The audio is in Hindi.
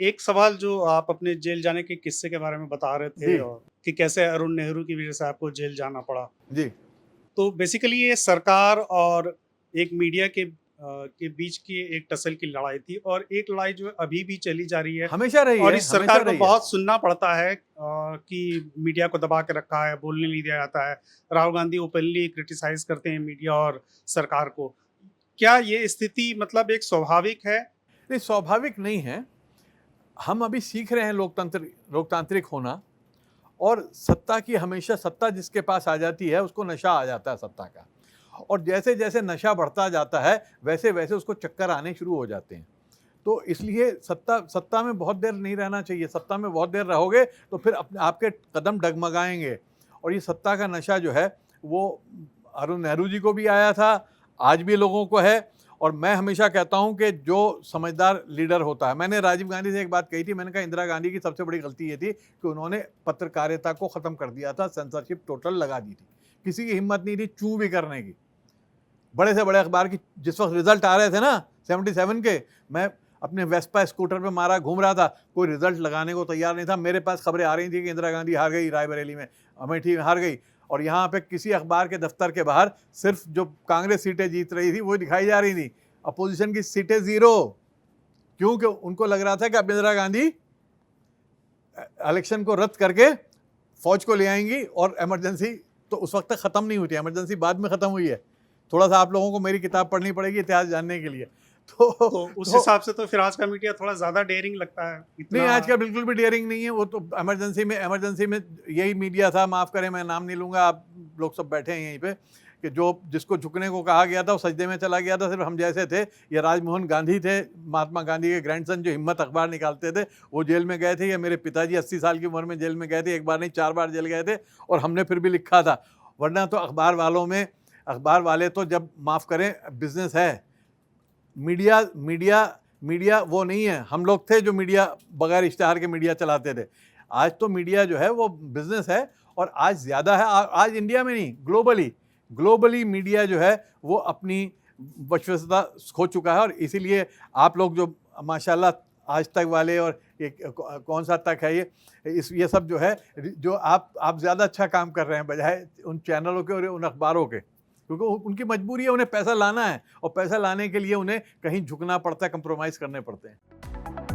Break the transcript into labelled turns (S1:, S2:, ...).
S1: एक सवाल जो आप अपने जेल जाने के किस्से के बारे में बता रहे थे
S2: जी,
S1: और कि कैसे अरुण नेहरू की वजह से आपको जेल जाना पड़ा।
S2: जी।
S1: तो बेसिकली ये सरकार और एक मीडिया के बीच की एक टसल की लड़ाई थी और एक लड़ाई जो अभी भी चली जा रही है
S2: हमेशा रही
S1: और
S2: है,
S1: इस
S2: हमेशा
S1: सरकार को
S2: रही है।
S1: बहुत सुनना पड़ता है कि मीडिया को दबा के रखा है, बोलने नहीं दिया जाता है। राहुल गांधी ओपनली क्रिटिसाइज़ करते हैं मीडिया और सरकार को। क्या ये स्थिति मतलब एक स्वाभाविक है?
S2: नहीं, स्वाभाविक नहीं है। हम अभी सीख रहे हैं लोकतांत्रिक होना, और सत्ता की हमेशा सत्ता जिसके पास आ जाती है उसको नशा आ जाता है सत्ता का। और जैसे-जैसे नशा बढ़ता जाता है, वैसे-वैसे उसको चक्कर आने शुरू हो जाते हैं। तो इसलिए सत्ता सत्ता में बहुत देर नहीं रहना चाहिए। सत्ता में बहुत देर रहोगे तो फिर अपने आपके कदम डगमगाएँगे। और ये सत्ता का नशा जो है वो अरुण नेहरू जी को भी आया था, आज भी लोगों को है। और मैं हमेशा कहता हूँ कि जो समझदार लीडर होता है, मैंने राजीव गांधी से एक बात कही थी, मैंने कहा इंदिरा गांधी की सबसे बड़ी गलती ये थी कि उन्होंने पत्रकारिता को ख़त्म कर दिया था, सेंसरशिप टोटल लगा दी थी। किसी की हिम्मत नहीं थी चू भी करने की। बड़े से बड़े अखबार की जिस वक्त रिजल्ट आ रहे थे ना 77 के, मैं अपने वेस्पा स्कूटर पे मारा घूम रहा था, कोई रिजल्ट लगाने को तैयार नहीं था। मेरे पास खबरें आ रही थी कि इंदिरा गांधी हार गई रायबरेली में, अमेठी में हार गई, और यहाँ पे किसी अखबार के दफ्तर के बाहर सिर्फ जो कांग्रेस सीटें जीत रही थी वो दिखाई जा रही थी, अपोजिशन की सीटें जीरो। क्योंकि उनको लग रहा था कि अब इंदिरा गांधी इलेक्शन को रद्द करके फौज को ले आएंगी और इमरजेंसी तो उस वक्त तक खत्म नहीं हुई थी, इमरजेंसी बाद में खत्म हुई है। थोड़ा सा आप लोगों को मेरी किताब पढ़नी पड़ेगी इतिहास जानने के लिए। तो
S1: तो उस
S2: तो
S1: हिसाब से तो फिर आज का मीडिया थोड़ा ज़्यादा डेयरिंग लगता है,
S2: नहीं,
S1: इतना।
S2: आज का बिल्कुल भी डेयरिंग नहीं है। वो तो इमरजेंसी में यही मीडिया था, माफ़ करें मैं नाम नहीं लूँगा, आप लोग सब बैठे हैं यहीं पे, कि जो जिसको झुकने को कहा गया था वो सजदे में चला गया था। सिर्फ हम जैसे थे, या राजमोहन गांधी थे, महात्मा गांधी के ग्रैंडसन जो हिम्मत अखबार निकालते थे, वो जेल में गए थे, या मेरे पिताजी 80 साल की उम्र में जेल में गए थे, एक बार नहीं 4 बार जेल गए थे, और हमने फिर भी लिखा था। वरना तो अखबार वाले तो जब माफ़ करें बिज़नेस है। मीडिया मीडिया मीडिया वो नहीं है। हम लोग थे जो मीडिया बगैर इश्तिहार के मीडिया चलाते थे। आज तो मीडिया जो है वो बिजनेस है, और आज ज़्यादा है। आज इंडिया में नहीं, ग्लोबली मीडिया जो है वो अपनी विश्वसनीयता खो चुका है। और इसीलिए आप लोग जो माशाल्लाह आज तक वाले, और एक कौन सा तक है ये सब जो है, जो आप ज़्यादा अच्छा काम कर रहे हैं बजाय उन चैनलों के और उन अखबारों के, क्योंकि उनकी मजबूरी है, उन्हें पैसा लाना है, और पैसा लाने के लिए उन्हें कहीं झुकना पड़ता है, कंप्रोमाइज़ करने पड़ते हैं।